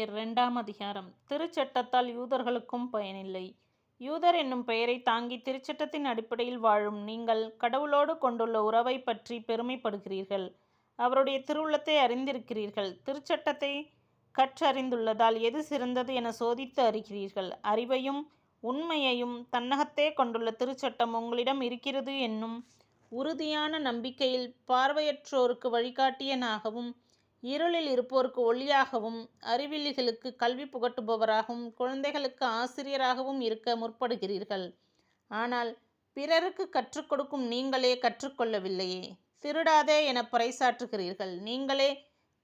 எபிரேயர் 2ஆம் அதிகாரம். திருச்சட்டத்தால் யூதர்களுக்கும் பயனில்லை. யூதர் என்னும் பெயரை தாங்கி திருச்சட்டத்தின் அடிப்படையில் வாழும் நீங்கள் கடவுளோடு கொண்டுள்ள உறவை பற்றி பெருமைப்படுகிறீர்கள். அவருடைய திருவுள்ளத்தை அறிந்திருக்கிறீர்கள். திருச்சட்டத்தை கற்றறிந்துள்ளதால் எது சிறந்தது என சோதித்து அறிகிறீர்கள். அறிவையும் உண்மையையும் தன்னகத்தே கொண்டுள்ள திருச்சட்டம் உங்களிடம் இருக்கிறது என்னும் உறுதியான நம்பிக்கையில் பார்வையற்றோருக்கு வழிகாட்டியனாகவும் இருளில் இருப்போருக்கு ஒளியாகவும் அறிவிலிகளுக்கு கல்வி புகட்டுபவராகவும் குழந்தைகளுக்கு ஆசிரியராகவும் இருக்க முற்படுகிறீர்கள். ஆனால் பிறருக்கு கற்றுக் கொடுக்கும் நீங்களே கற்றுக்கொள்ளவில்லையே. திருடாதே என பறைசாற்றுகிறீர்கள், நீங்களே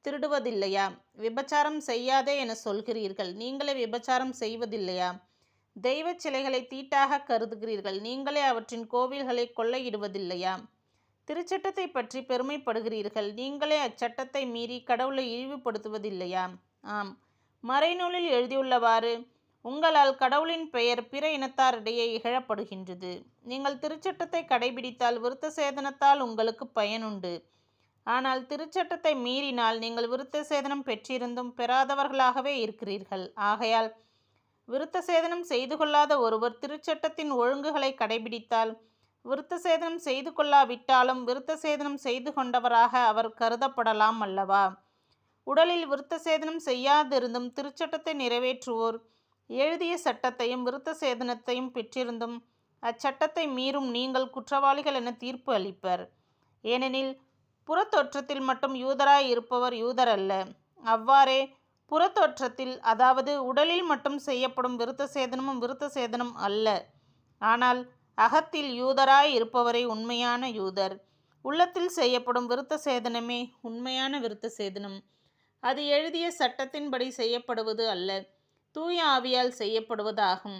திருடுவதில்லையா? விபச்சாரம் செய்யாதே என சொல்கிறீர்கள், நீங்களே விபச்சாரம் செய்வதில்லையா? தெய்வ சிலைகளை தீட்டாக கருதுகிறீர்கள், நீங்களே அவற்றின் கோவில்களை கொள்ளையிடுவதில்லையா? திருச்சட்டத்தை பற்றி பெருமைப்படுகிறீர்கள், நீங்களே அச்சட்டத்தை மீறி கடவுளை இழிவுபடுத்துவதில்லையா? ஆம், மறைநூலில் எழுதியுள்ளவாறு உங்களால் கடவுளின் பெயர் பிற இனத்தாரிடையே இகழப்படுகின்றது. நீங்கள் திருச்சட்டத்தை கடைபிடித்தால் விருத்த சேதனத்தால் உங்களுக்கு பயனுண்டு. ஆனால் திருச்சட்டத்தை மீறினால் நீங்கள் விருத்த சேதனம் பெற்றிருந்தும் பெறாதவர்களாகவே இருக்கிறீர்கள். ஆகையால் விருத்த சேதனம் செய்து கொள்ளாத ஒருவர் திருச்சட்டத்தின் ஒழுங்குகளை கடைபிடித்தால் விருத்த சேதனம் செய்து கொள்ளாவிட்டாலும் விருத்த சேதனம் செய்து கொண்டவராக அவர் கருதப்படலாம் அல்லவா? உடலில் விருத்த சேதனம் செய்யாதிருந்தும் திருச்சட்டத்தை நிறைவேற்றுவோர் எழுதிய சட்டத்தையும் விருத்த சேதனத்தையும் பெற்றிருந்தும் அச்சட்டத்தை மீறும் நீங்கள் குற்றவாளிகள் என தீர்ப்பு அளிப்பர். ஏனெனில் புறத்தோற்றத்தில் மட்டும் யூதராய் இருப்பவர் யூதர் அல்ல. அவ்வாறே புறத்தோற்றத்தில், அதாவது உடலில் மட்டும் செய்யப்படும் விருத்த சேதனமும் விருத்த சேதனம் அல்ல. ஆனால் அகத்தில் யூதராய் இருப்பவரே உண்மையான யூதர். உள்ளத்தில் செய்யப்படும் விருத்த சேதனமே உண்மையான விருத்த சேதனம். அது எழுதிய சட்டத்தின்படி செய்யப்படுவது அல்ல, தூய ஆவியால் செய்யப்படுவதாகும்.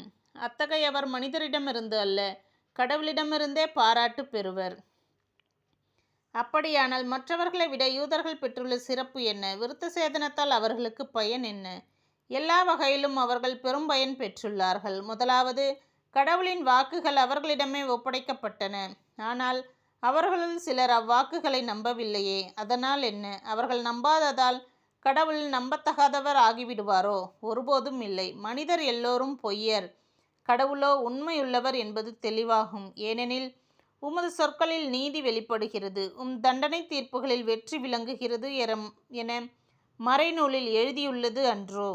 அத்தகையவர் மனிதரிடமிருந்து அல்ல, கடவுளிடமிருந்தே பாராட்டு பெறுவர். அப்படியானால் மற்றவர்களை விட யூதர்கள் பெற்றுள்ள சிறப்பு என்ன? விருத்த சேதனத்தால் அவர்களுக்கு பயன் என்ன? எல்லா வகையிலும் அவர்கள் பெரும் பயன் பெற்றுள்ளார்கள். முதலாவது, கடவுளின் வாக்குகள் அவர்களிடமே ஒப்படைக்கப்பட்டன. ஆனால் அவர்களுள் சிலர் அவ்வாக்குகளை நம்பவில்லையே. அதனால் என்ன? அவர்கள் நம்பாததால் கடவுள் நம்பத்தகாதவர் ஆகிவிடுவாரோ? ஒருபோதும் இல்லை. மனிதர் எல்லோரும் பொய்யர், கடவுளோ உண்மையுள்ளவர் என்பது தெளிவாகும். ஏனெனில் உமது சொற்களில் நீதி வெளிப்படுகிறது, தண்டனை தீர்ப்புகளில் வெற்றி விளங்குகிறது என மறைநூலில் எழுதியுள்ளது அன்றோ?